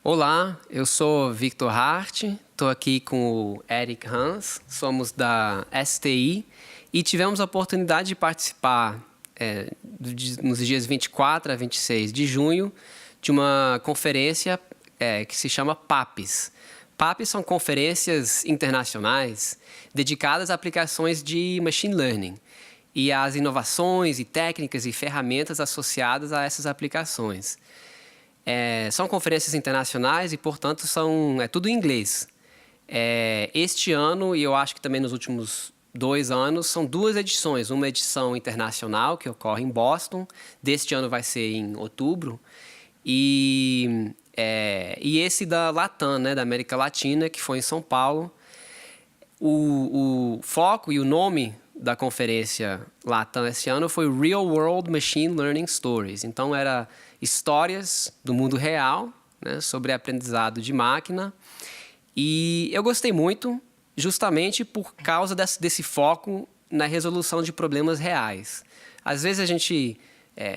Olá, eu sou Victor Hart, estou aqui com o Eric Hans, somos da STI e tivemos a oportunidade de participar nos dias 24 a 26 de junho de uma conferência que se chama PAPES. PAPES são conferências internacionais dedicadas a aplicações de Machine Learning e às inovações e técnicas e ferramentas associadas a essas aplicações. São conferências internacionais e, portanto, é tudo em inglês. Este ano, e eu acho que também nos últimos 2 anos, são 2 edições. Uma edição internacional, que ocorre em Boston. Deste ano vai ser em outubro. E esse da Latam, né, da América Latina, que foi em São Paulo. O foco e o nome da conferência Latam esse ano foi Real World Machine Learning Stories. Então, era histórias do mundo real, né, sobre aprendizado de máquina. E eu gostei muito, justamente por causa desse foco na resolução de problemas reais. Às vezes a gente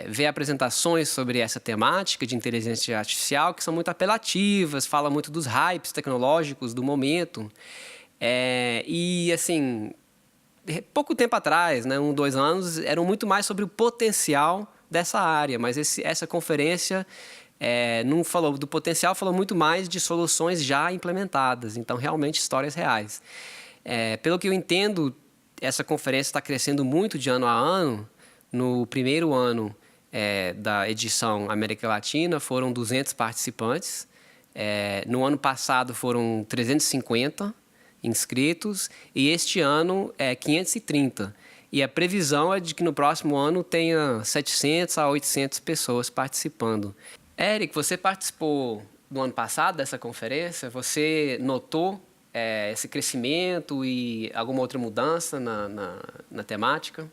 vê apresentações sobre essa temática de inteligência artificial que são muito apelativas, fala muito dos hypes tecnológicos do momento. E, assim, pouco tempo atrás, né, 1, 2 anos, eram muito mais sobre o potencial dessa área, mas essa conferência não falou do potencial, falou muito mais de soluções já implementadas, então realmente histórias reais. Pelo que eu entendo, essa conferência está crescendo muito de ano a ano. No primeiro ano da edição América Latina foram 200 participantes, no ano passado foram 350 inscritos e este ano 530. E a previsão é de que no próximo ano tenha 700 a 800 pessoas participando. Eric, você participou do ano passado dessa conferência? Você notou esse crescimento e alguma outra mudança na temática?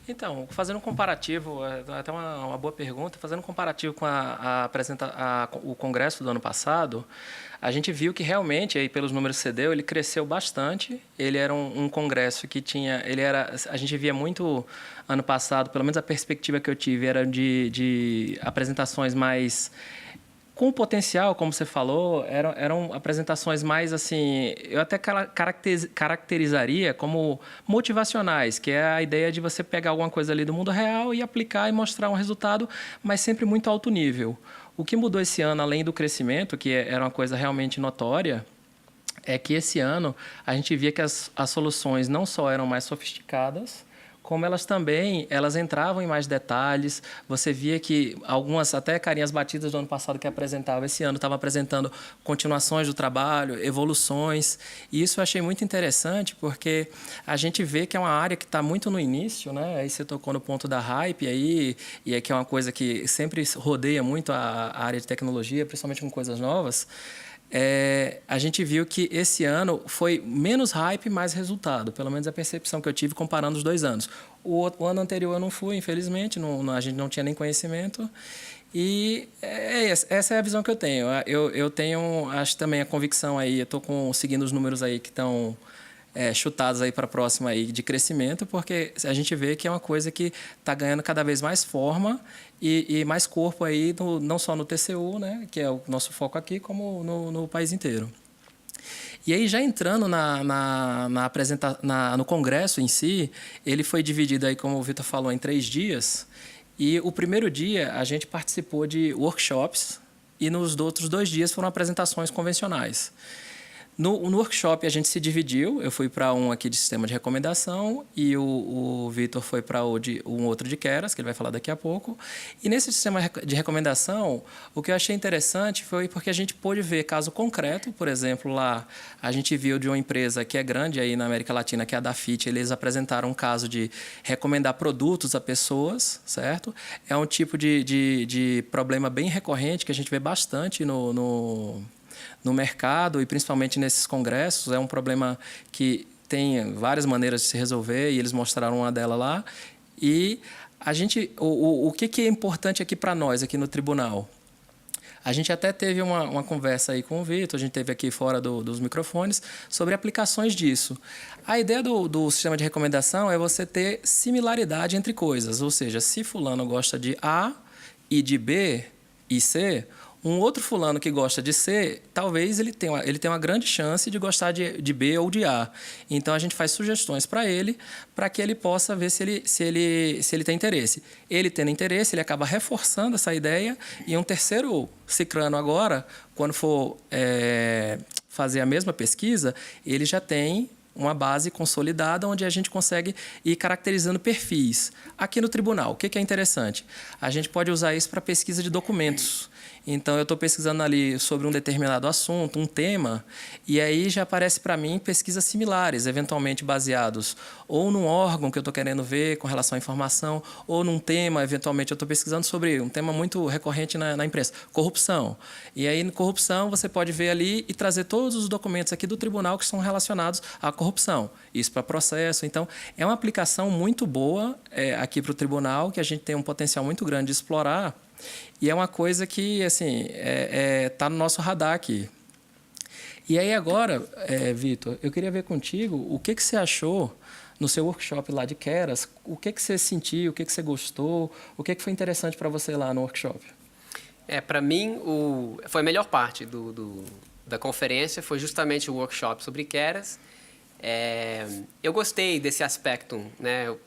Então, fazendo um comparativo, até uma boa pergunta, fazendo um comparativo com o congresso do ano passado, a gente viu que realmente, aí, pelos números que você deu, ele cresceu bastante. Ele era um congresso que tinha... a gente via muito ano passado, pelo menos a perspectiva que eu tive, era de apresentações mais... com potencial, como você falou, eram apresentações mais, assim, eu até caracterizaria como motivacionais, que é a ideia de você pegar alguma coisa ali do mundo real e aplicar e mostrar um resultado, mas sempre muito alto nível. O que mudou esse ano, além do crescimento, que era uma coisa realmente notória, é que esse ano a gente via que as soluções não só eram mais sofisticadas, como elas também entravam em mais detalhes. Você via que algumas, até carinhas batidas do ano passado que apresentavam, esse ano estavam apresentando continuações do trabalho, evoluções. E isso eu achei muito interessante, porque a gente vê que é uma área que está muito no início, né? Aí você tocou no ponto da hype, aí, e é que é uma coisa que sempre rodeia muito a área de tecnologia, principalmente com coisas novas. A gente viu que esse ano foi menos hype, mais resultado. Pelo menos a percepção que eu tive comparando os 2 anos. O ano anterior eu não fui, infelizmente, a gente não tinha nem conhecimento. E essa é a visão que eu tenho. Eu tenho, acho também a convicção aí, eu estou seguindo os números aí que estão chutados aí para a próxima aí de crescimento, porque a gente vê que é uma coisa que está ganhando cada vez mais forma e mais corpo aí, não só no TCU, né, que é o nosso foco aqui, como no país inteiro. E aí, já entrando no congresso em si, ele foi dividido, aí, como o Vitor falou, em 3 dias. E o primeiro dia a gente participou de workshops e nos outros 2 dias foram apresentações convencionais. No workshop a gente se dividiu, eu fui para um aqui de sistema de recomendação e o Vitor foi para um outro de Keras, que ele vai falar daqui a pouco. E nesse sistema de recomendação, o que eu achei interessante foi porque a gente pôde ver caso concreto. Por exemplo, lá a gente viu de uma empresa que é grande aí na América Latina, que é a Dafit. Eles apresentaram um caso de recomendar produtos a pessoas, certo? É um tipo de problema bem recorrente que a gente vê bastante no mercado e principalmente nesses congressos. É um problema que tem várias maneiras de se resolver e eles mostraram uma delas lá. E o que é importante aqui para nós, aqui no tribunal? A gente até teve uma conversa aí com o Vitor, a gente teve aqui fora dos microfones, sobre aplicações disso. A ideia do sistema de recomendação é você ter similaridade entre coisas, ou seja, se fulano gosta de A e de B e C, Um outro fulano que gosta de C, talvez ele tenha uma grande chance de gostar de B ou de A. Então, a gente faz sugestões para ele, para que ele possa ver se ele tem interesse. Ele tendo interesse, ele acaba reforçando essa ideia, e um terceiro cicrano agora, quando for fazer a mesma pesquisa, ele já tem uma base consolidada onde a gente consegue ir caracterizando perfis. Aqui no tribunal, o que é interessante? A gente pode usar isso para pesquisa de documentos. Então, eu estou pesquisando ali sobre um determinado assunto, um tema, e aí já aparece para mim pesquisas similares, eventualmente baseados ou num órgão que eu estou querendo ver com relação à informação, ou num tema, eventualmente eu estou pesquisando sobre um tema muito recorrente na imprensa, corrupção. E aí, corrupção, você pode ver ali e trazer todos os documentos aqui do tribunal que são relacionados à corrupção. Isso para processo. Então, é uma aplicação muito boa aqui para o tribunal, que a gente tem um potencial muito grande de explorar. E é uma coisa que, assim, tá no nosso radar aqui. E aí agora, Vitor, eu queria ver contigo o que você achou no seu workshop lá de Keras, o que você sentiu, o que você gostou, o que foi interessante para você lá no workshop? Para mim, foi a melhor parte da conferência, foi justamente o workshop sobre Keras. Eu gostei desse aspecto, né? Eu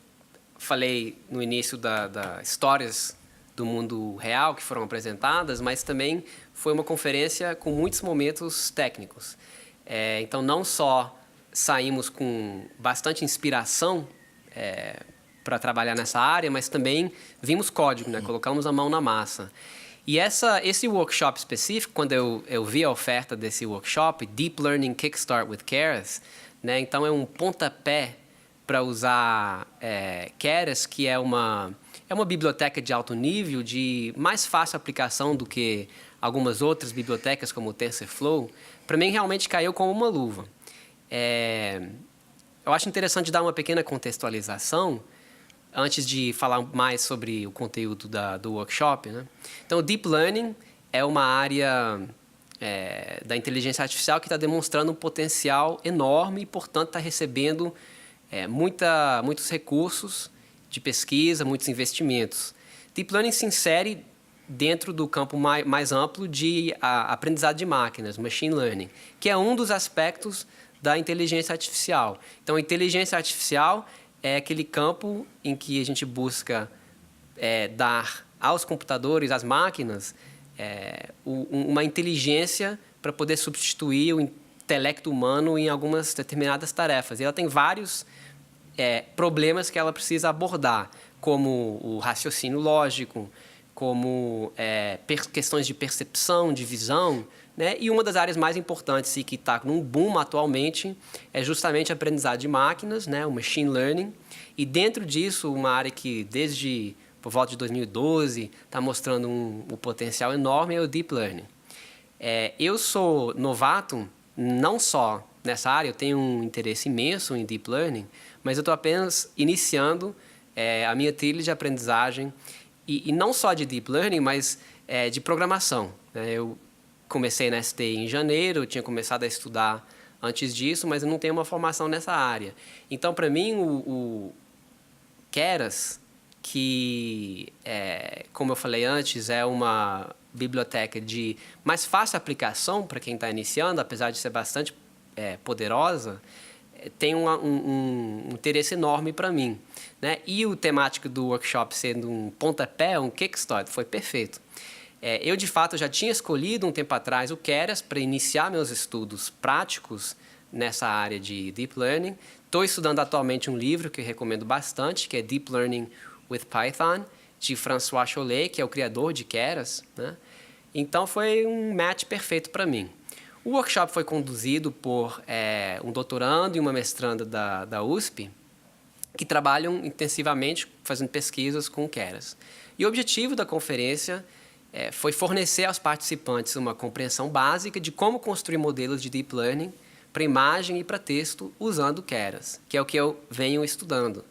falei no início das histórias do mundo real que foram apresentadas, mas também foi uma conferência com muitos momentos técnicos. Então, não só saímos com bastante inspiração para trabalhar nessa área, mas também vimos código, né? Colocamos a mão na massa. E esse workshop específico, quando eu vi a oferta desse workshop, Deep Learning Kickstart with Keras, né? Então, é um pontapé para usar Keras, que é uma biblioteca de alto nível, de mais fácil aplicação do que algumas outras bibliotecas, como o TensorFlow. Para mim, realmente caiu como uma luva. Eu acho interessante dar uma pequena contextualização antes de falar mais sobre o conteúdo do workshop, né? Então, o Deep Learning é uma área da inteligência artificial que está demonstrando um potencial enorme e, portanto, está recebendo muitos recursos de pesquisa, muitos investimentos. Deep Learning se insere dentro do campo mais amplo de aprendizado de máquinas, Machine Learning, que é um dos aspectos da inteligência artificial. Então, a inteligência artificial é aquele campo em que a gente busca dar aos computadores, às máquinas, uma inteligência para poder substituir o intelecto humano em algumas determinadas tarefas. E ela tem vários problemas que ela precisa abordar, como o raciocínio lógico, como questões de percepção, de visão, né? E uma das áreas mais importantes e que está num boom atualmente é justamente a aprendizado de máquinas, né? O Machine Learning. E dentro disso, uma área que desde por volta de 2012 está mostrando um potencial enorme é o Deep Learning. Eu sou novato não só nessa área, eu tenho um interesse imenso em Deep Learning, mas eu estou apenas iniciando a minha trilha de aprendizagem, e não só de Deep Learning, mas de programação, né? Eu comecei na ST em janeiro, eu tinha começado a estudar antes disso, mas eu não tenho uma formação nessa área. Então, para mim, o Keras, que, como eu falei antes, é uma biblioteca de mais fácil aplicação para quem está iniciando, apesar de ser bastante poderosa, tem um interesse enorme para mim, né? E o temático do workshop sendo um pontapé, um kickstart, foi perfeito. Eu, de fato, já tinha escolhido um tempo atrás o Keras para iniciar meus estudos práticos nessa área de Deep Learning. Estou estudando atualmente um livro que eu recomendo bastante, que é Deep Learning with Python, de François Chollet, que é o criador de Keras, né? Então, foi um match perfeito para mim. O workshop foi conduzido por um doutorando e uma mestranda da USP, que trabalham intensivamente fazendo pesquisas com Keras. E o objetivo da conferência foi fornecer aos participantes uma compreensão básica de como construir modelos de Deep Learning para imagem e para texto usando Keras, que é o que eu venho estudando.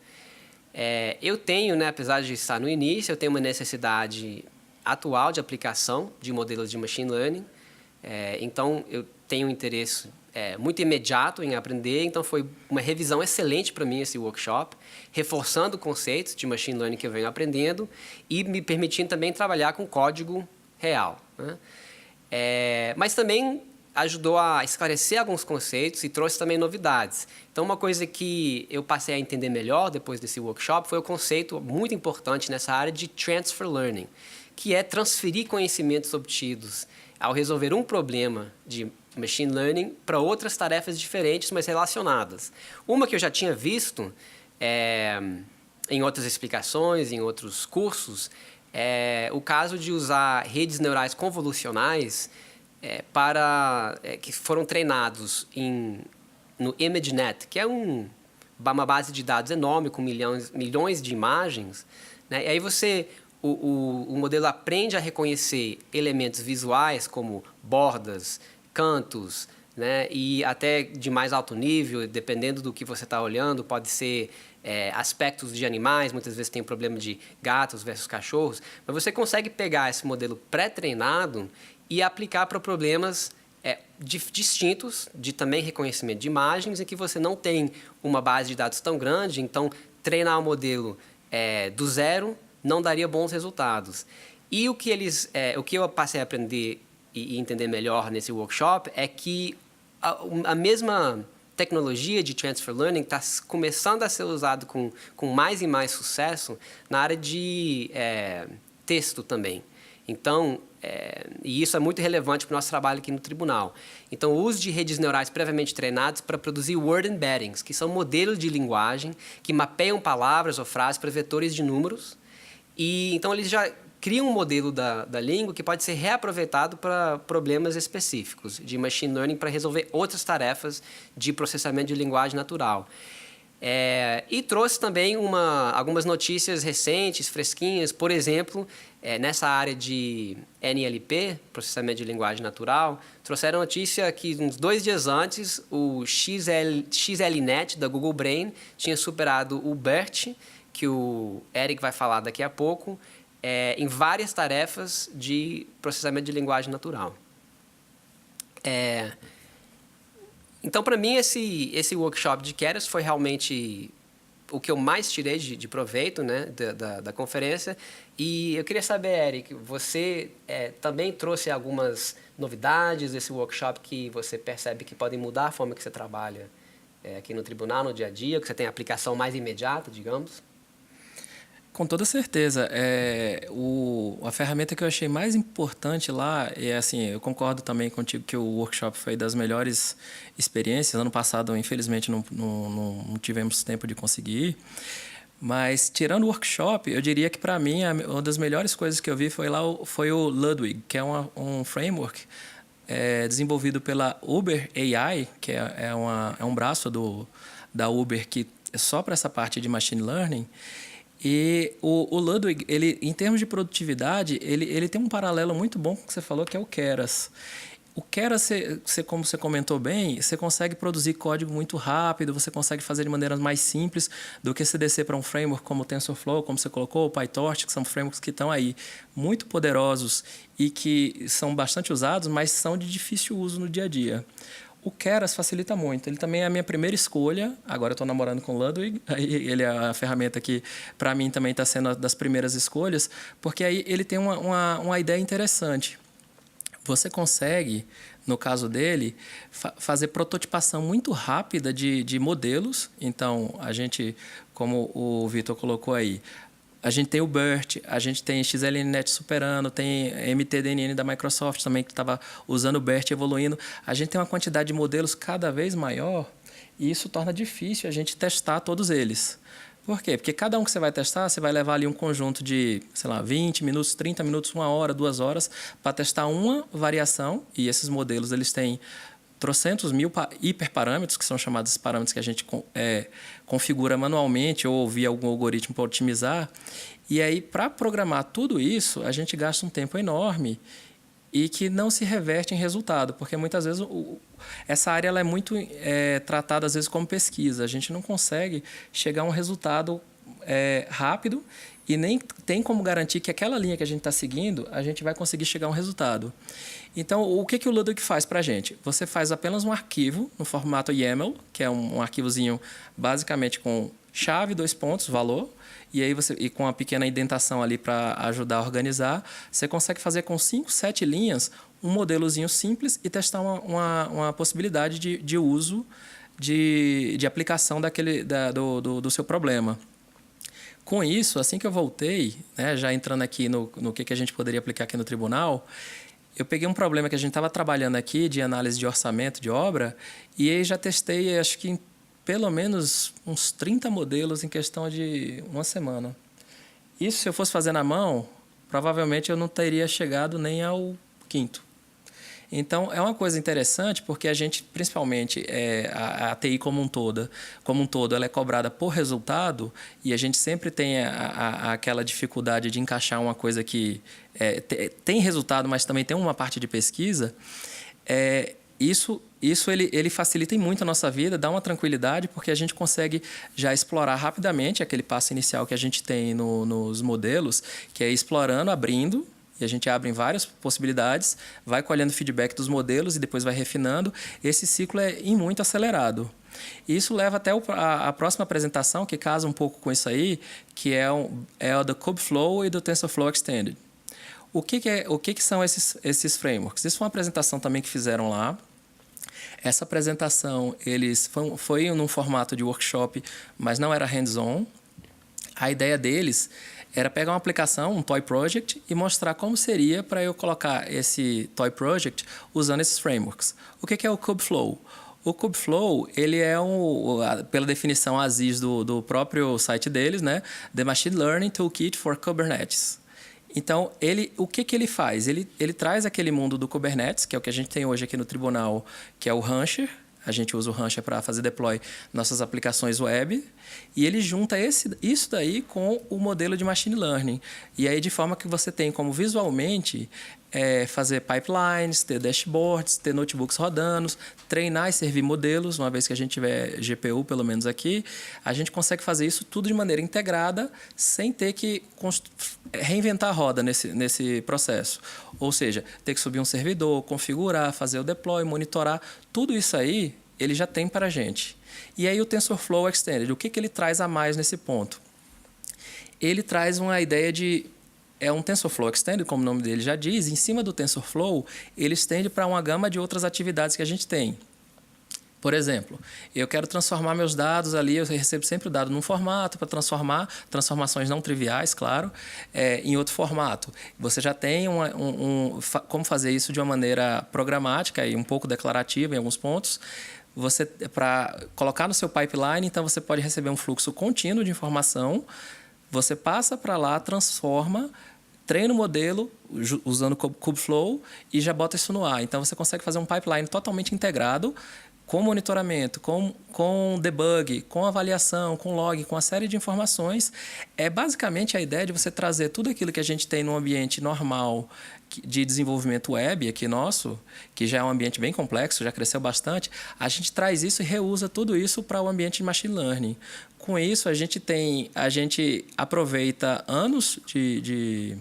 Eu tenho, né, apesar de estar no início, eu tenho uma necessidade atual de aplicação de modelos de Machine Learning. Então, eu tenho um interesse muito imediato em aprender, então foi uma revisão excelente para mim esse workshop, reforçando conceitos de Machine Learning que eu venho aprendendo e me permitindo também trabalhar com código real, né? Mas também ajudou a esclarecer alguns conceitos e trouxe também novidades. Então, uma coisa que eu passei a entender melhor depois desse workshop foi o conceito muito importante nessa área de transfer learning, que é transferir conhecimentos obtidos ao resolver um problema de machine learning para outras tarefas diferentes, mas relacionadas. Uma que eu já tinha visto em outras explicações, em outros cursos, é o caso de usar redes neurais convolucionais que foram treinados no ImageNet, que é uma base de dados enorme com milhões de imagens, né? E aí o modelo aprende a reconhecer elementos visuais como bordas, cantos, né? E até de mais alto nível, dependendo do que você está olhando, pode ser aspectos de animais, muitas vezes tem o problema de gatos versus cachorros, mas você consegue pegar esse modelo pré-treinado e aplicar para problemas distintos, de também reconhecimento de imagens, em que você não tem uma base de dados tão grande, então treinar o modelo do zero não daria bons resultados. E o que eu passei a aprender e entender melhor nesse workshop é que a mesma tecnologia de transfer learning está começando a ser usado com mais e mais sucesso na área de texto também. Então, e isso é muito relevante para o nosso trabalho aqui no tribunal. Então, o uso de redes neurais previamente treinadas para produzir word embeddings, que são modelos de linguagem que mapeiam palavras ou frases para vetores de números. E então, eles já criam um modelo da língua que pode ser reaproveitado para problemas específicos de machine learning para resolver outras tarefas de processamento de linguagem natural. E trouxe também algumas notícias recentes, fresquinhas. Por exemplo, nessa área de NLP, processamento de linguagem natural, trouxeram notícia que uns 2 dias antes o XLNet da Google Brain tinha superado o BERT, que o Eric vai falar daqui a pouco, em várias tarefas de processamento de linguagem natural. Então, para mim, esse workshop de Keras foi realmente o que eu mais tirei de proveito, né, da conferência. E eu queria saber, Eric, você também trouxe algumas novidades desse workshop que você percebe que podem mudar a forma que você trabalha aqui no tribunal, no dia a dia, que você tem aplicação mais imediata, digamos? Com toda certeza. A ferramenta que eu achei mais importante lá, assim, eu concordo também contigo que o workshop foi das melhores experiências. Ano passado, infelizmente, não tivemos tempo de conseguir. Mas, tirando o workshop, eu diria que, para mim, uma das melhores coisas que eu vi foi o Ludwig, que é um framework desenvolvido pela Uber AI, que é um braço da Uber que é só para essa parte de machine learning. E o Ludwig, em termos de produtividade, ele tem um paralelo muito bom com o que você falou, que é o Keras. O Keras, como você comentou bem, você consegue produzir código muito rápido, você consegue fazer de maneiras mais simples do que se descer para um framework como o TensorFlow, como você colocou, o PyTorch, que são frameworks que estão aí muito poderosos e que são bastante usados, mas são de difícil uso no dia a dia. O Keras facilita muito. Ele também é a minha primeira escolha. Agora eu estou namorando com o Ludwig. Ele é a ferramenta que, para mim, também está sendo das primeiras escolhas, porque aí ele tem uma ideia interessante. Você consegue, no caso dele, fazer prototipação muito rápida de modelos. Então, a gente, como o Vitor colocou aí, a gente tem o BERT, a gente tem XLNet superando, tem MTDNN da Microsoft também, que estava usando o BERT evoluindo. A gente tem uma quantidade de modelos cada vez maior e isso torna difícil a gente testar todos eles. Por quê? Porque cada um que você vai testar, você vai levar ali um conjunto de, 20 minutos, 30 minutos, 1 hora, 2 horas, para testar uma variação. E esses modelos, eles têm trocentos mil hiperparâmetros, que são chamados parâmetros que a gente configura manualmente ou via algum algoritmo para otimizar. E aí, para programar tudo isso, a gente gasta um tempo enorme e que não se reverte em resultado, porque muitas vezes essa área ela é muito tratada às vezes como pesquisa. A gente não consegue chegar a um resultado rápido e nem tem como garantir que aquela linha que a gente está seguindo, a gente vai conseguir chegar a um resultado. Então, o que o Ludwig faz para a gente? Você faz apenas um arquivo no formato YAML, que é um arquivozinho basicamente com chave, 2 pontos, valor, e aí e com uma pequena indentação ali para ajudar a organizar, você consegue fazer com 5, 7 linhas um modelozinho simples e testar uma possibilidade de uso, de aplicação do seu problema. Com isso, assim que eu voltei, né, já entrando aqui no que a gente poderia aplicar aqui no tribunal, eu peguei um problema que a gente estava trabalhando aqui de análise de orçamento de obra e aí já testei, acho que pelo menos uns 30 modelos em questão de uma semana. Isso, se eu fosse fazer na mão, provavelmente eu não teria chegado nem ao quinto. Então, é uma coisa interessante porque a gente, principalmente, a TI como um todo, ela é cobrada por resultado e a gente sempre tem aquela dificuldade de encaixar uma coisa que tem resultado, mas também tem uma parte de pesquisa. Isso ele facilita muito a nossa vida, dá uma tranquilidade, porque a gente consegue já explorar rapidamente aquele passo inicial que a gente tem nos modelos, que é explorando, abrindo, e a gente abre em várias possibilidades, vai colhendo feedback dos modelos e depois vai refinando. Esse ciclo é muito acelerado. E isso leva até a próxima apresentação, que casa um pouco com isso aí, que é o do Kubeflow e do TensorFlow Extended. O que são esses frameworks? Isso foi uma apresentação também que fizeram lá. Essa apresentação foi num formato de workshop, mas não era hands-on. A ideia deles era pegar uma aplicação, um Toy Project, e mostrar como seria para eu colocar esse Toy Project usando esses frameworks. O que é o Kubeflow? O Kubeflow, ele é pela definição ASIS do próprio site deles, né? The Machine Learning Toolkit for Kubernetes. Então, o que ele faz? Ele traz aquele mundo do Kubernetes, que é o que a gente tem hoje aqui no tribunal, que é o Rancher. A gente usa o Rancher para fazer deploy nossas aplicações web. E ele junta isso daí com o modelo de Machine Learning. E aí, de forma que você tem como visualmente fazer pipelines, ter dashboards, ter notebooks rodando, treinar e servir modelos. Uma vez que a gente tiver GPU, pelo menos aqui, a gente consegue fazer isso tudo de maneira integrada, sem ter que reinventar a roda nesse processo. Ou seja, ter que subir um servidor, configurar, fazer o deploy, monitorar. Tudo isso aí, ele já tem para a gente. E aí o TensorFlow Extended, o que ele traz a mais nesse ponto? Ele traz uma ideia de... É um TensorFlow Extended, como o nome dele já diz. Em cima do TensorFlow, ele estende para uma gama de outras atividades que a gente tem. Por exemplo, eu quero transformar meus dados ali, eu recebo sempre o dado num formato para transformações não triviais, claro, em outro formato. Você já tem como fazer isso de uma maneira programática e um pouco declarativa em alguns pontos. Para colocar no seu pipeline, então você pode receber um fluxo contínuo de informação, você passa para lá, transforma, treina o modelo usando o Kubeflow e já bota isso no ar. Então, você consegue fazer um pipeline totalmente integrado, com monitoramento, com debug, com avaliação, com log, com uma série de informações. É basicamente a ideia de você trazer tudo aquilo que a gente tem no ambiente normal de desenvolvimento web aqui nosso, que já é um ambiente bem complexo, já cresceu bastante, a gente traz isso e reusa tudo isso para o ambiente de machine learning. Com isso, a gente aproveita anos de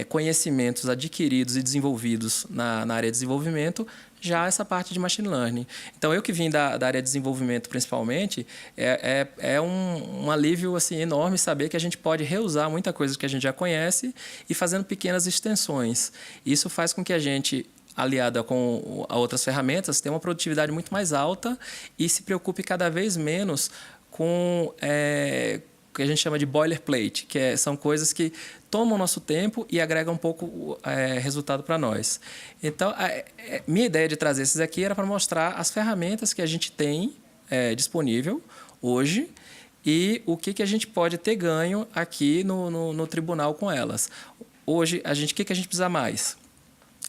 conhecimentos adquiridos e desenvolvidos na área de desenvolvimento, já essa parte de machine learning. Então, eu que vim da área de desenvolvimento, principalmente, é um alívio assim, enorme saber que a gente pode reusar muita coisa que a gente já conhece e fazendo pequenas extensões. Isso faz com que a gente, aliada com outras ferramentas, tenha uma produtividade muito mais alta e se preocupe cada vez menos com o que a gente chama de boilerplate, que são coisas que tomam o nosso tempo e agregam um pouco resultado para nós. Então, minha ideia de trazer esses aqui era para mostrar as ferramentas que a gente tem disponível hoje e o que a gente pode ter ganho aqui no tribunal com elas. Hoje, o que a gente precisa mais?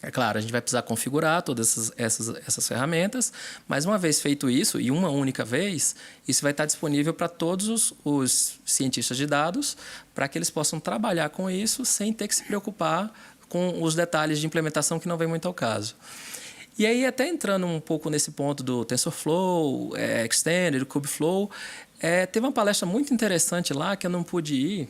É claro, a gente vai precisar configurar todas essas ferramentas, mas uma vez feito isso, e uma única vez, isso vai estar disponível para todos os cientistas de dados, para que eles possam trabalhar com isso sem ter que se preocupar com os detalhes de implementação que não vem muito ao caso. E aí, até entrando um pouco nesse ponto do TensorFlow, Extended, Kubeflow, teve uma palestra muito interessante lá que eu não pude ir,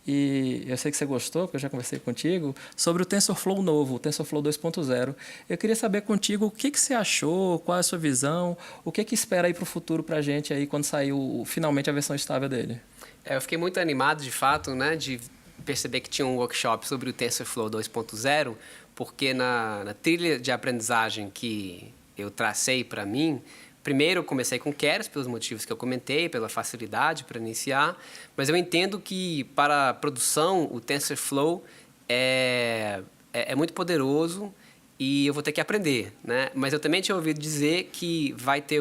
e eu sei que você gostou, porque eu já conversei contigo, sobre o TensorFlow novo, o TensorFlow 2.0. Eu queria saber contigo o que você achou, qual é a sua visão, o que espera aí para o futuro para a gente aí quando saiu finalmente a versão estável dele. Eu fiquei muito animado, de fato, né, de perceber que tinha um workshop sobre o TensorFlow 2.0, porque na trilha de aprendizagem que eu tracei para mim, primeiro eu comecei com Keras, pelos motivos que eu comentei, pela facilidade para iniciar, mas eu entendo que para a produção o TensorFlow é muito poderoso e eu vou ter que aprender, né? Mas eu também tinha ouvido dizer que vai ter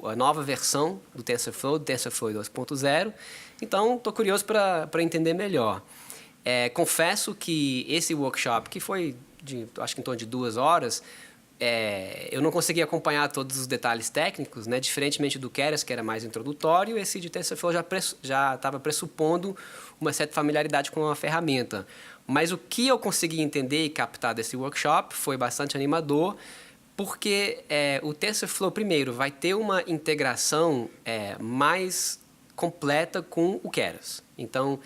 a nova versão do TensorFlow 2.0, então estou curioso para entender melhor. Confesso que esse workshop, que foi, acho que em torno de 2 horas, eu não consegui acompanhar todos os detalhes técnicos, né? Diferentemente do Keras, que era mais introdutório, esse de TensorFlow já estava pressupondo uma certa familiaridade com a ferramenta. Mas o que eu consegui entender e captar desse workshop foi bastante animador, porque o TensorFlow, primeiro, vai ter uma integração mais completa com o Keras. Então,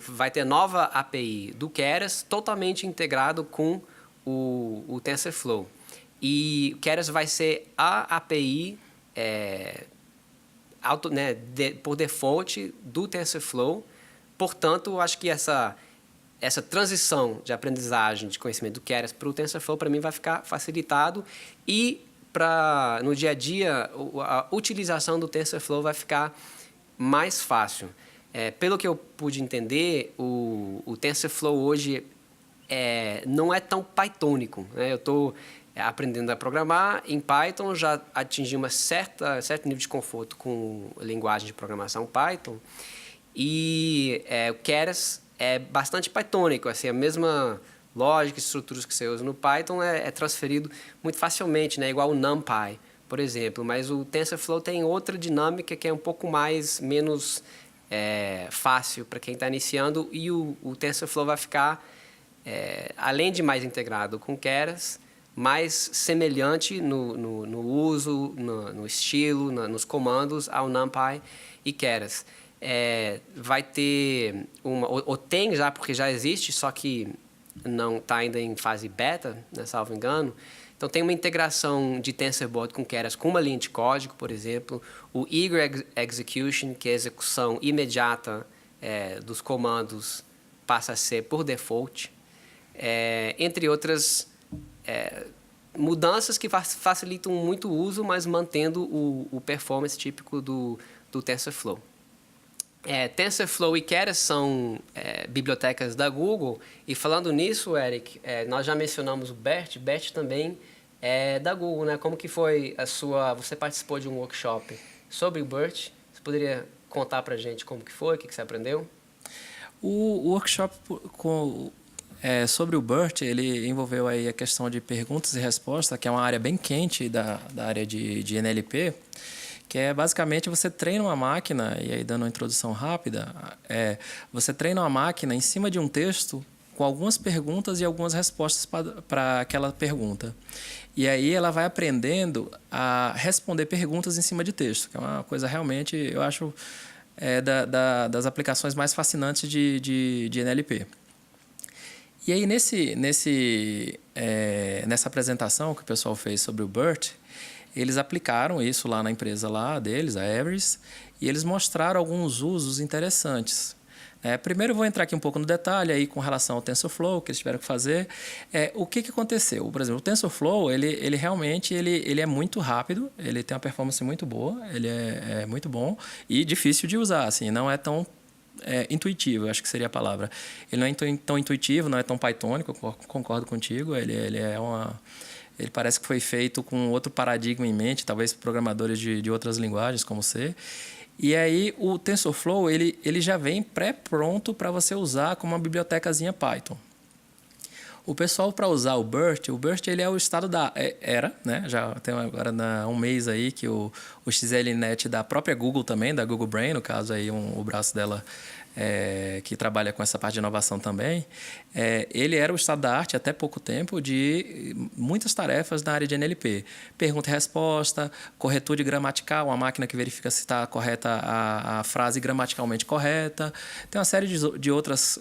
vai ter nova API do Keras totalmente integrado com o TensorFlow. E o Keras vai ser a API por default do TensorFlow. Portanto, eu acho que essa transição de aprendizagem de conhecimento do Keras para o TensorFlow, para mim, vai ficar facilitado. E, no dia a dia, a utilização do TensorFlow vai ficar mais fácil. Pelo que eu pude entender, o TensorFlow hoje não é tão pythonico, né? Eu estou aprendendo a programar em Python, já atingi certo nível de conforto com a linguagem de programação Python, e o Keras é bastante pythonico, assim, a mesma lógica e estruturas que você usa no Python é transferido muito facilmente, né? Igual o NumPy, por exemplo, mas o TensorFlow tem outra dinâmica que é um pouco menos fácil para quem está iniciando, e o TensorFlow vai ficar, além de mais integrado com Keras, mais semelhante no uso, no estilo, nos comandos ao NumPy e Keras. Vai ter ou tem já, porque já existe, só que não está ainda em fase beta, né, salvo engano. Então, tem uma integração de TensorBoard com Keras com uma linha de código, por exemplo. O Eager Execution, que é a execução imediata dos comandos, passa a ser por default. Entre outras mudanças que facilitam muito o uso, mas mantendo o performance típico do TensorFlow. TensorFlow e Keras são bibliotecas da Google. E falando nisso, Eric, nós já mencionamos o BERT. BERT também é da Google, né? Como que foi você participou de um workshop sobre o BERT? Você poderia contar para a gente como que foi, o que você aprendeu? O workshop sobre o BERT, ele envolveu aí a questão de perguntas e respostas, que é uma área bem quente da área de NLP, que é basicamente você treina uma máquina, e aí dando uma introdução rápida, você treina uma máquina em cima de um texto com algumas perguntas e algumas respostas para aquela pergunta. E aí ela vai aprendendo a responder perguntas em cima de texto, que é uma coisa realmente, eu acho, das aplicações mais fascinantes de NLP. E aí, nessa apresentação que o pessoal fez sobre o BERT, eles aplicaram isso lá na empresa lá deles, a Everest, e eles mostraram alguns usos interessantes. Primeiro eu vou entrar aqui um pouco no detalhe aí com relação ao TensorFlow, que eles tiveram que fazer. O que aconteceu? Por exemplo, o TensorFlow, ele realmente é muito rápido, ele tem uma performance muito boa, ele é muito bom e difícil de usar, assim, não é tão intuitivo, acho que seria a palavra. Ele não é tão intuitivo, não é tão pythonico, eu concordo contigo, ele parece que foi feito com outro paradigma em mente, talvez programadores de outras linguagens como C. E aí o TensorFlow ele já vem pré-pronto para você usar como uma bibliotecazinha Python. O pessoal, para usar o BERT ele é o estado da... Era, né? Já tem agora um mês aí que o XLNet da própria Google também, da Google Brain, no caso aí o braço dela que trabalha com essa parte de inovação também, ele era o estado da arte até pouco tempo de muitas tarefas na área de NLP. Pergunta e resposta, corretura gramatical, uma máquina que verifica se está correta a frase gramaticalmente correta. Tem uma série de outras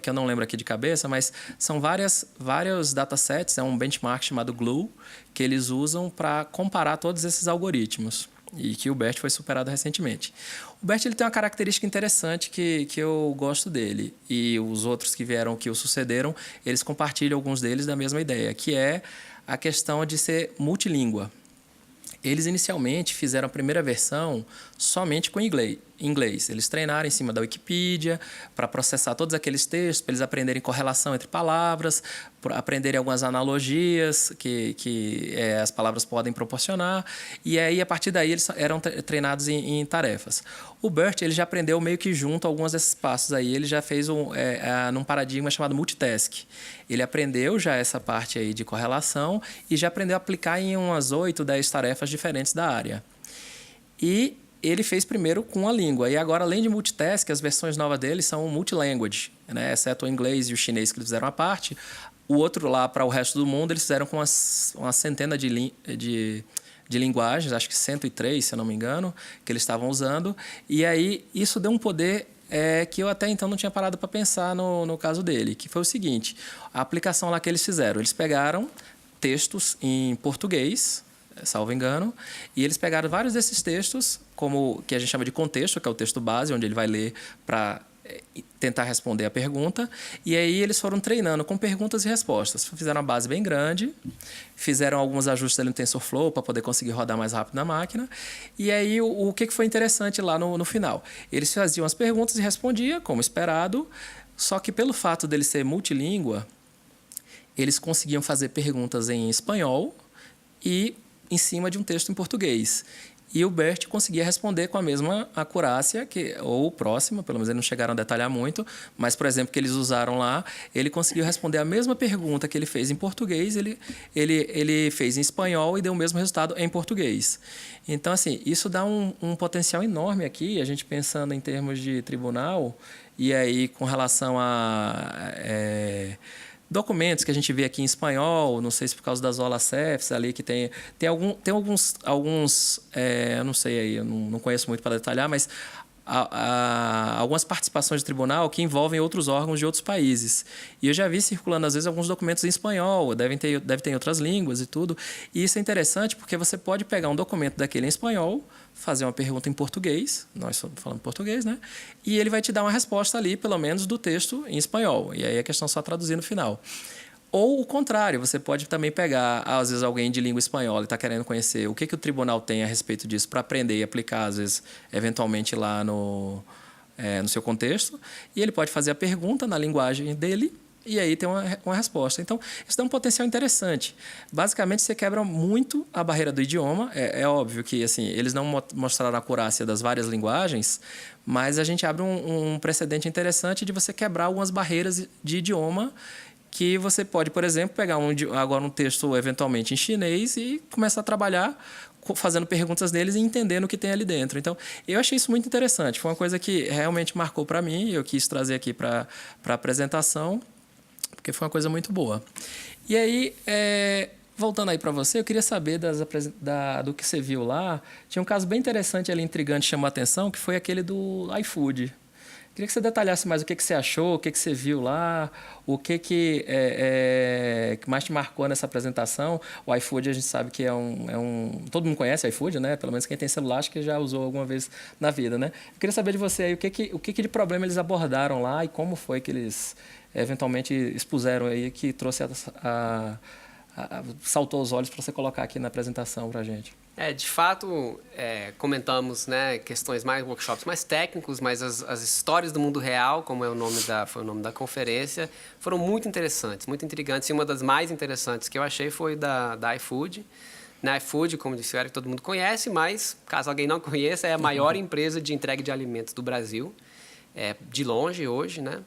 que eu não lembro aqui de cabeça, mas são vários datasets, é um benchmark chamado Glue, que eles usam para comparar todos esses algoritmos. e que o BERT foi superado recentemente. O BERT ele tem uma característica interessante que eu gosto dele, e os outros que vieram, que o sucederam, eles compartilham alguns deles da mesma ideia, que é a questão de ser multilíngua. Eles inicialmente fizeram a primeira versão somente com inglês. Eles treinaram em cima da Wikipedia para processar todos aqueles textos, para eles aprenderem correlação entre palavras, para aprenderem algumas analogias que as palavras podem proporcionar. E aí, a partir daí, eles eram treinados em tarefas. O BERT ele já aprendeu meio que junto alguns desses passos aí. Ele já fez num paradigma chamado multitask. Ele aprendeu já essa parte aí de correlação e já aprendeu a aplicar em umas 8, 10 tarefas diferentes da área. E ele fez primeiro com a língua. E agora, além de multitask, as versões novas dele são multilanguage, né? Exceto o inglês e o chinês que eles fizeram à parte. O outro lá, para o resto do mundo, eles fizeram com uma centena de linguagens, acho que 103, se eu não me engano, que eles estavam usando. E aí, isso deu um poder que eu até então não tinha parado para pensar no caso dele, que foi o seguinte: a aplicação lá que eles fizeram, eles pegaram textos em português, salvo engano, e eles pegaram vários desses textos, como que a gente chama de contexto, que é o texto base, onde ele vai ler para tentar responder a pergunta, e aí eles foram treinando com perguntas e respostas. Fizeram uma base bem grande, fizeram alguns ajustes ali no TensorFlow para poder conseguir rodar mais rápido na máquina, e aí o que foi interessante lá no final? Eles faziam as perguntas e respondiam, como esperado, só que pelo fato dele ser multilíngua, eles conseguiam fazer perguntas em espanhol e em cima de um texto em português. E o BERT conseguia responder com a mesma acurácia, ou próxima, pelo menos eles não chegaram a detalhar muito, mas, por exemplo, que eles usaram lá, ele conseguiu responder a mesma pergunta que ele fez em português, ele fez em espanhol e deu o mesmo resultado em português. Então, assim, isso dá um potencial enorme aqui, a gente pensando em termos de tribunal, e aí com relação a documentos que a gente vê aqui em espanhol, não sei se por causa das OLACEFs ali, que tem alguns eu não sei aí, eu não conheço muito para detalhar, mas algumas participações de tribunal que envolvem outros órgãos de outros países. E eu já vi circulando, às vezes, alguns documentos em espanhol, deve ter em outras línguas e tudo. E isso é interessante porque você pode pegar um documento daquele em espanhol, fazer uma pergunta em português, nós falamos português, né? E ele vai te dar uma resposta ali, pelo menos, do texto em espanhol. E aí a questão é só traduzir no final. Ou o contrário, você pode também pegar, às vezes, alguém de língua espanhola e está querendo conhecer o que o tribunal tem a respeito disso para aprender e aplicar, às vezes, eventualmente lá no seu contexto. E ele pode fazer a pergunta na linguagem dele e aí tem uma resposta. Então, isso dá um potencial interessante. Basicamente, você quebra muito a barreira do idioma. É óbvio que assim, eles não mostraram a acurácia das várias linguagens, mas a gente abre um precedente interessante de você quebrar algumas barreiras de idioma que você pode, por exemplo, pegar agora um texto eventualmente em chinês e começar a trabalhar fazendo perguntas neles e entendendo o que tem ali dentro. Então, eu achei isso muito interessante. Foi uma coisa que realmente marcou para mim e eu quis trazer aqui para a apresentação, porque foi uma coisa muito boa. E aí, voltando aí para você, eu queria saber do que você viu lá. Tinha um caso bem interessante ali, intrigante, chamou a atenção, que foi aquele do iFood. Queria que você detalhasse mais o que você achou, o que você viu lá, o que mais te marcou nessa apresentação. O iFood, a gente sabe que todo mundo conhece o iFood, né? Pelo menos quem tem celular, acho que já usou alguma vez na vida, né? Eu queria saber de você aí, o que de problema eles abordaram lá e como foi que eles eventualmente expuseram aí, que trouxe saltou os olhos para você colocar aqui na apresentação para a gente. De fato, comentamos, né, questões workshops mais técnicos, mas as histórias do mundo real, como foi o nome da conferência, foram muito interessantes, muito intrigantes. E uma das mais interessantes que eu achei foi da iFood. Na iFood, como disse o Eric, todo mundo conhece, mas caso alguém não conheça, é a maior empresa de entrega de alimentos do Brasil, de longe hoje, né?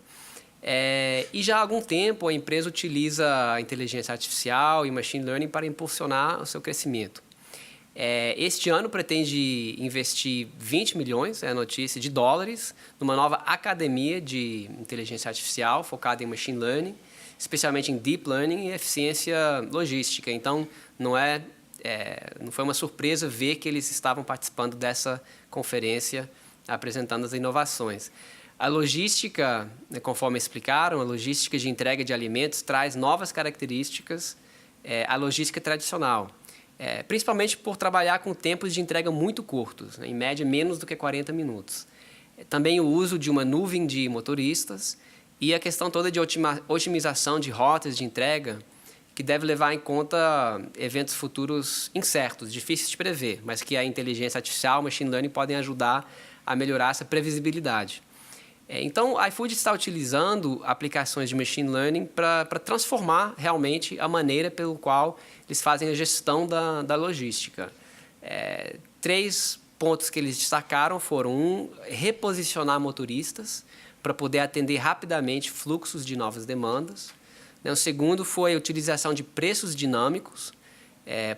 E já há algum tempo a empresa utiliza a inteligência artificial e machine learning para impulsionar o seu crescimento. Este ano pretende investir 20 milhões, é a notícia, de dólares numa nova academia de inteligência artificial focada em machine learning, especialmente em deep learning e eficiência logística. Então, não foi uma surpresa ver que eles estavam participando dessa conferência apresentando as inovações. A logística, conforme explicaram, a logística de entrega de alimentos traz novas características à logística tradicional. principalmente por trabalhar com tempos de entrega muito curtos, né, em média menos do que 40 minutos. Também o uso de uma nuvem de motoristas e a questão toda de otimização de rotas de entrega, que deve levar em conta eventos futuros incertos, difíceis de prever, mas que a inteligência artificial, o machine learning, podem ajudar a melhorar essa previsibilidade. Então, a iFood está utilizando aplicações de machine learning para transformar realmente a maneira pelo qual eles fazem a gestão da logística. 3 pontos que eles destacaram foram: reposicionar motoristas para poder atender rapidamente fluxos de novas demandas. O segundo foi a utilização de preços dinâmicos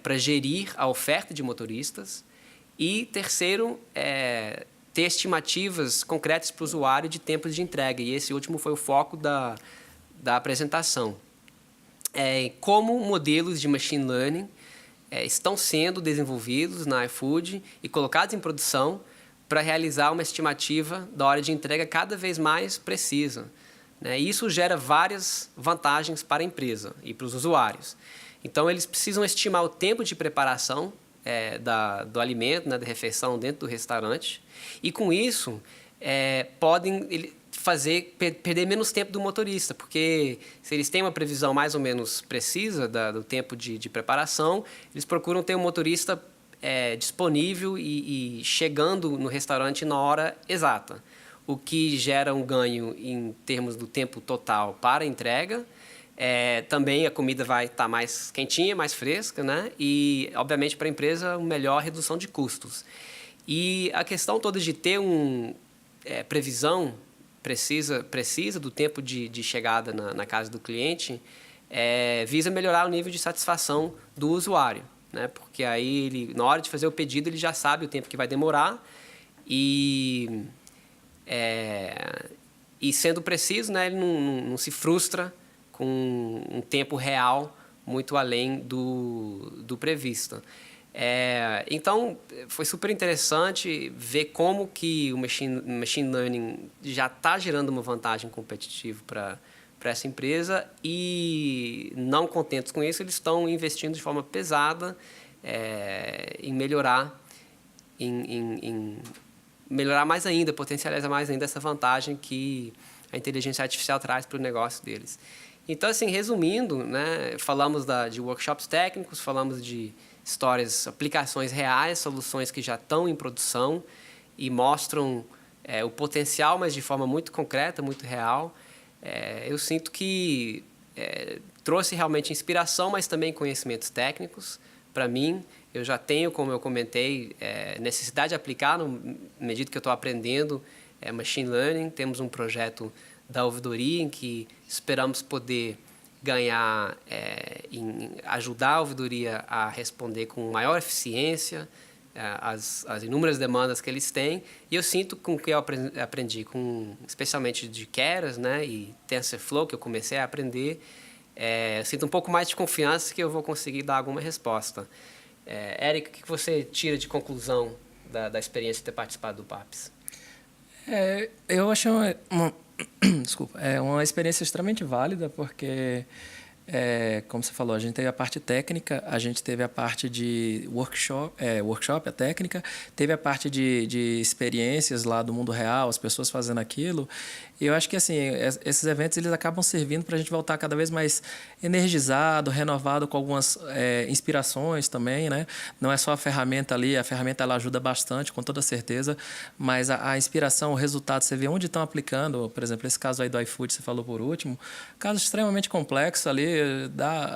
para gerir a oferta de motoristas. E terceiro, ter estimativas concretas para o usuário de tempos de entrega. E esse último foi o foco da apresentação. Como modelos de machine learning estão sendo desenvolvidos na iFood e colocados em produção para realizar uma estimativa da hora de entrega cada vez mais precisa. Isso gera várias vantagens para a empresa e para os usuários. Então, eles precisam estimar o tempo de preparação do alimento, da refeição dentro do restaurante, e com isso podem perder menos tempo do motorista, porque se eles têm uma previsão mais ou menos precisa do tempo de preparação, eles procuram ter um motorista disponível e chegando no restaurante na hora exata, o que gera um ganho em termos do tempo total para a entrega. Também a comida vai estar mais quentinha, mais fresca, né? E, obviamente, para a empresa, uma melhor redução de custos. E a questão toda de ter uma previsão precisa do tempo de chegada na casa do cliente visa melhorar o nível de satisfação do usuário, né? Porque aí, ele, na hora de fazer o pedido, ele já sabe o tempo que vai demorar e sendo preciso, né, ele não se frustra com um tempo real muito além do previsto. Então, foi super interessante ver como que o machine learning já está gerando uma vantagem competitiva para essa empresa, e, não contentes com isso, eles estão investindo de forma pesada em melhorar, em melhorar mais ainda, potencializar mais ainda essa vantagem que a inteligência artificial traz para o negócio deles. Então, assim, resumindo, né, falamos de workshops técnicos, falamos de histórias, aplicações reais, soluções que já estão em produção e mostram o potencial, mas de forma muito concreta, muito real. Eu sinto que trouxe realmente inspiração, mas também conhecimentos técnicos para mim. Eu já tenho, como eu comentei, necessidade de aplicar, na medida que eu estou aprendendo machine learning. Temos um projeto da ouvidoria em que esperamos poder ganhar, em ajudar a ouvidoria a responder com maior eficiência as inúmeras demandas que eles têm. E eu sinto com o que eu aprendi, especialmente de Keras, né, e TensorFlow, que eu comecei a aprender, eu sinto um pouco mais de confiança que eu vou conseguir dar alguma resposta. Érico, o que você tira de conclusão da experiência de ter participado do PAPS? Eu achei desculpa, uma experiência extremamente válida, porque, como você falou, a gente teve a parte técnica, a gente teve a parte de workshop, a técnica, teve a parte de experiências lá do mundo real, as pessoas fazendo aquilo. E eu acho que, assim, esses eventos eles acabam servindo para a gente voltar cada vez mais energizado, renovado, com algumas inspirações também, né? Não é só a ferramenta ali, a ferramenta ela ajuda bastante, com toda certeza, mas a inspiração, o resultado, você vê onde estão aplicando. Por exemplo, esse caso aí do iFood, você falou por último, caso extremamente complexo ali,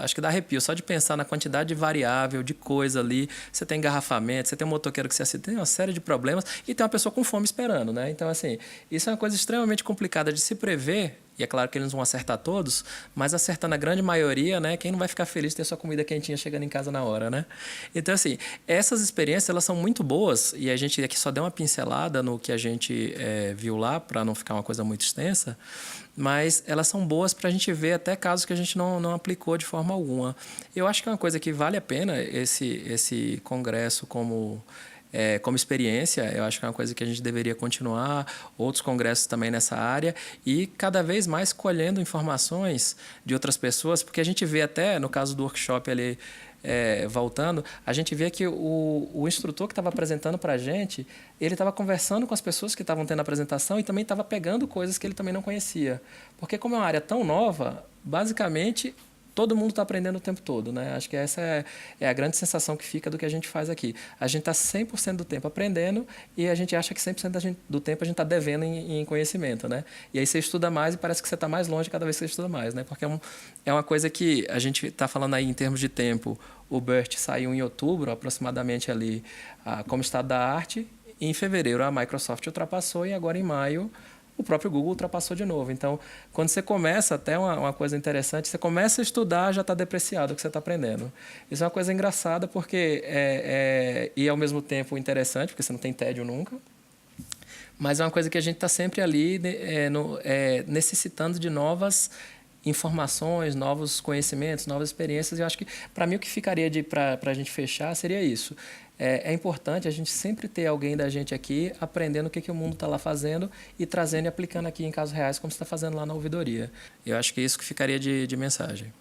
acho que dá arrepio, só de pensar na quantidade de variável, de coisa ali. Você tem engarrafamento, você tem um motoqueiro que se acidenta, tem uma série de problemas, e tem uma pessoa com fome esperando, né? Então, assim, isso é uma coisa extremamente complicada de se prever, e é claro que eles não vão acertar todos, mas acertando a grande maioria, né, quem não vai ficar feliz de ter sua comida quentinha chegando em casa na hora, né? Então, assim, essas experiências, elas são muito boas, e a gente aqui só deu uma pincelada no que a gente viu lá, para não ficar uma coisa muito extensa, mas elas são boas para a gente ver até casos que a gente não aplicou de forma alguma. Eu acho que é uma coisa que vale a pena esse congresso como como experiência. Eu acho que é uma coisa que a gente deveria continuar, outros congressos também nessa área, e cada vez mais colhendo informações de outras pessoas, porque a gente vê até, no caso do workshop ali, voltando, a gente vê que o instrutor que estava apresentando para a gente, ele estava conversando com as pessoas que estavam tendo a apresentação e também estava pegando coisas que ele também não conhecia. Porque como é uma área tão nova, basicamente todo mundo está aprendendo o tempo todo, né? Acho que essa é a grande sensação que fica do que a gente faz aqui. A gente está 100% do tempo aprendendo e a gente acha que 100% do tempo a gente está devendo em conhecimento, né? E aí você estuda mais e parece que você está mais longe cada vez que você estuda mais, né? Porque é uma coisa que a gente está falando aí em termos de tempo. O BERT saiu em outubro, aproximadamente ali, como estado da arte. E em fevereiro a Microsoft ultrapassou e agora em maio o próprio Google ultrapassou de novo. Então, quando você começa, até uma coisa interessante, você começa a estudar, já está depreciado o que você está aprendendo. Isso é uma coisa engraçada porque e ao mesmo tempo interessante, porque você não tem tédio nunca. Mas é uma coisa que a gente está sempre ali necessitando de novas informações, novos conhecimentos, novas experiências. E eu acho que, para mim, o que ficaria para a gente fechar seria isso. É importante a gente sempre ter alguém da gente aqui aprendendo o que o mundo está lá fazendo e trazendo e aplicando aqui em casos reais, como você está fazendo lá na ouvidoria. Eu acho que é isso que ficaria de mensagem.